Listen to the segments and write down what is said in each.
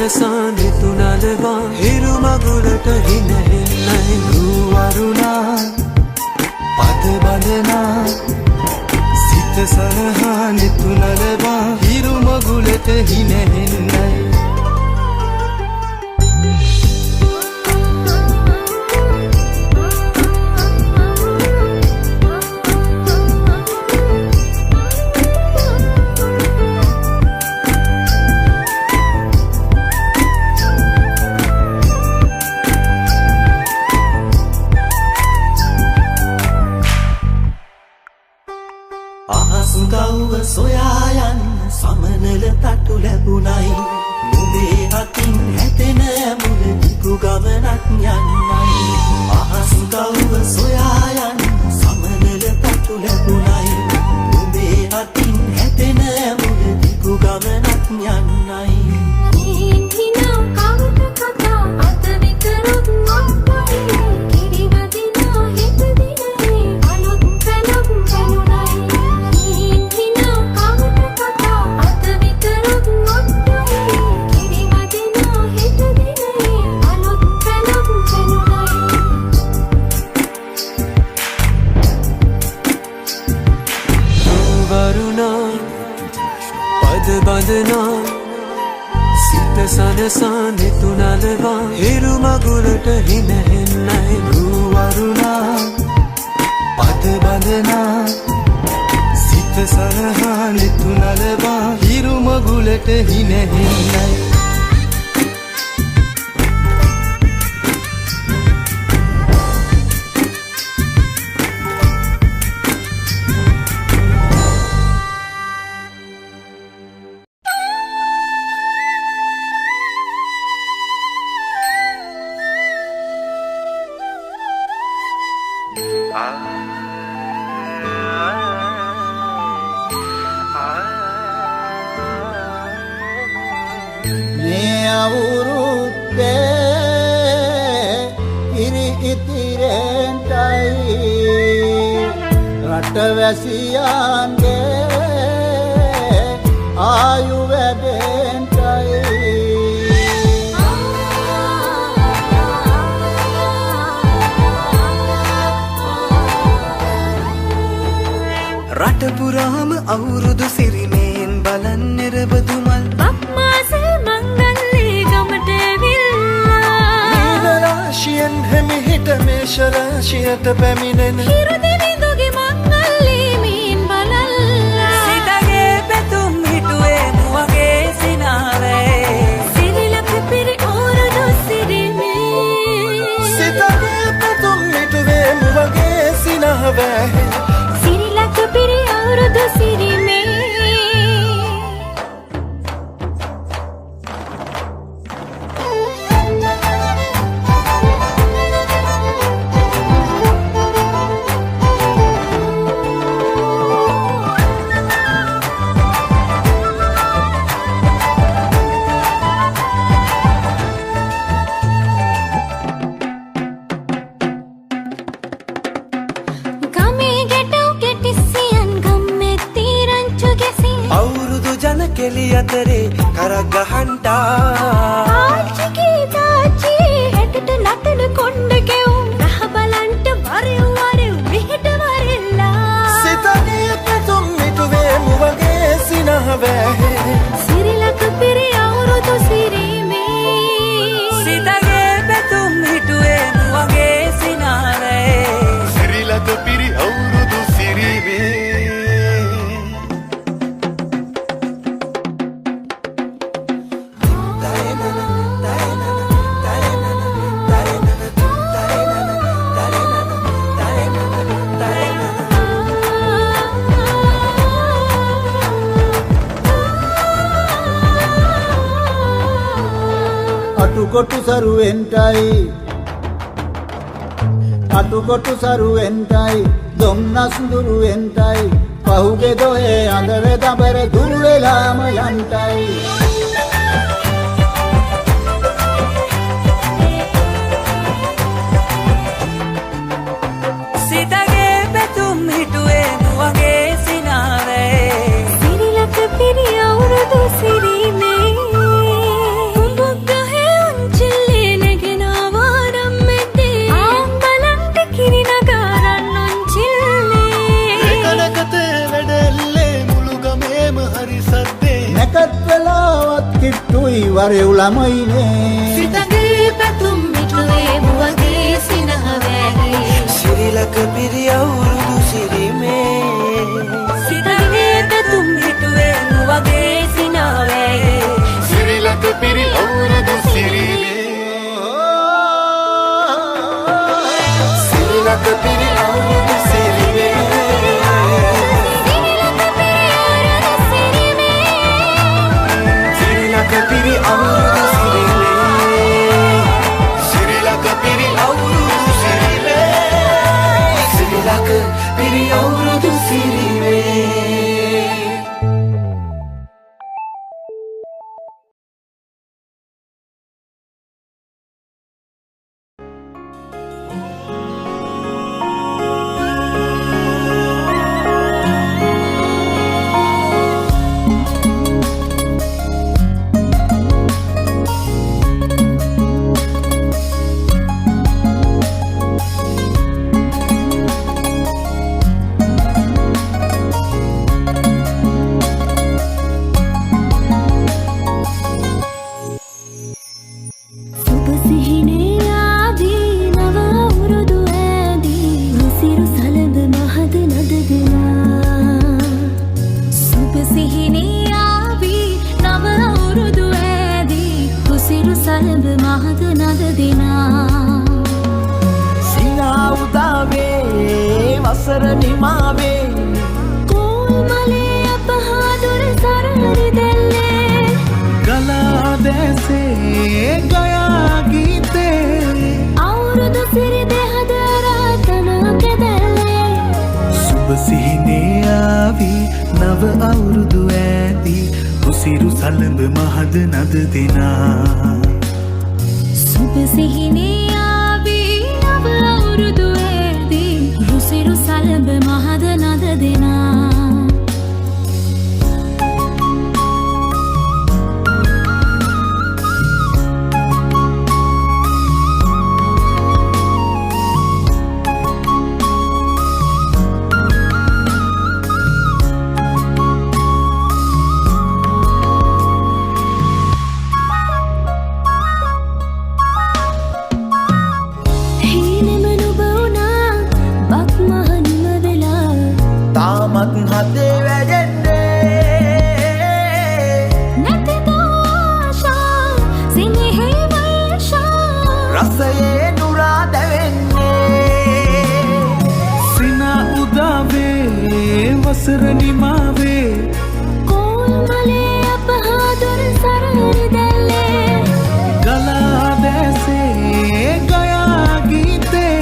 සනසානෙ තුනලවා හිරු මගුලට හිනහෙන්නයි රුවරුණා පද බඳනා සිත සනහානෙ තුනලවා හිරු මගුලට හිනහෙන්නයි සුදව්ව සොයා යන්න සමනල තටු ලැබුණයි නුඹේ අතින් හැතෙන මුල දිගු ගමනක් යන්නයි සුදව්ව සොයා යන්න සමනල තටු ලැබුණයි නුඹේ අතින් හැතෙන මුල දිගු ගමනක් යන්නයි බඳනා සිත සනසානෙ තුනලවා හිරු මගුලට හිනහෙන්නයි රුවරුණා පද බඳනා සිත සනහානෙ තුනලවා හිරු මගුලට හිනහෙන්නයි රටවැසියන්ගේ ආයු වැඩෙන්ටයි රට පුරාම අවුරුදු සිරිමයෙන් බලන් නිරබදුමල් බක්මාසේ මංගල්ලේ ගමට ඇවිල්ලා නීල රාශියෙන් හැමිහිට මේෂ රාශියට පැමිණෙන හිරු දෙවිඳුගේ මංගල්ලේ මීන් බලල්ලා සිතගේ පැතුම් හිටුවේ මුවගේ සිනාවේ සිරිලක පිරි අවුරුදු සිරිමේ සිතගේ පැතුම් හිටුවේ මුවගේ සිනාවේ සිරිලක පිරි අවුරුදු සිරිමේ කෙලි අතරේ කරක් ගහන්ටා ආච්චිගේ තාච්චි හෙටට නටන කොණ්ඩ ගෙවුම් රහ බලන්ට වරෙව් වරෙව් මෙහෙට වරෙල්ලා සිතගේ පැතුම් මිටුවේ මුවගේ සිනහවේ සිරිලක පිරි අවුරුදු සිරිමේ සිතගේ පැතුම් හිටුවේ මුවගේ සිනාවේ සිරිලක පිරි අවුරුදු සිරිමේ අටුකොටු සරුවෙන්ටයි දොම්නස් දුරුවෙන්ටයි පහුගේ දොයේ අඳර දබර දුර වෙලාම යන්ටයි සිතගේ පැතුම් හිටුවේ මුවගේ සිනාවේ සිරිලක පිරි අවුරුදු සිරිමේ වරෙව් ළමයිනේ සිතගේ පැතුම් මිටුවේ මුවගේ සිනහවැහි සිරිලක පිරි අවුරුදු සිරිමේ සිතගේ පැතුම් හිටුවේ මුවගේ සිනාවැයි සිරිලක පිරි අවුරුදු සිරිමේ සිරිලක පිරි අවුරුදු සිරිමේ සිරිලක පිරි අවුරුදු සිරිමේ සිරිලක පිරි අවුරුදු සිරිමේ සිරිලක පිරි අවුරුදු සිරිමේ නව අවුරුදු ඇදී උසිරු සලඹ මහද නද දෙනා සුබ සිහිනේ ආවි නව අවුරුදු ඇදී රුසිරු සලඹ මහද නද දෙනා හදේ වැඩෙන්නේ නැතිද ආශා සිනහේ වර්ෂා රසයේ නුරා දැවෙන්නේ සිනා උදාවේ වසර නිමාවේ කෝල්මලේ අපහාදුර සරහරි දැල්ලේ ගලා දැසේ ගයා ගීතේ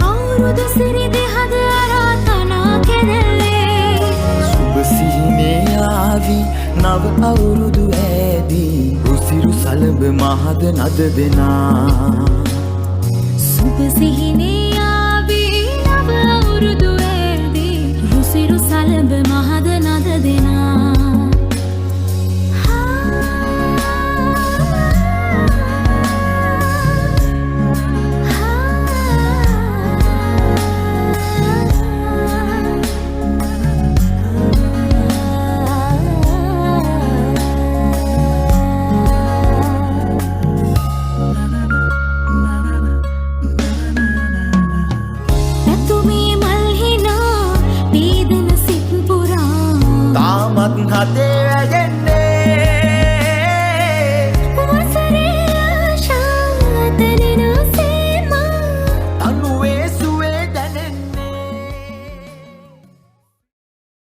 අවුරුදු සිරි දෙහද අරාතනා කෙරෙල්ලේ නව අවුරුදු ඇදී රුසිරු සලඹ මහද නද දෙනා සුබ සිහිනේ ආවි නව අවුරුදු ඇදී රුසිරු සලඹ මහද නද දෙනා හදේ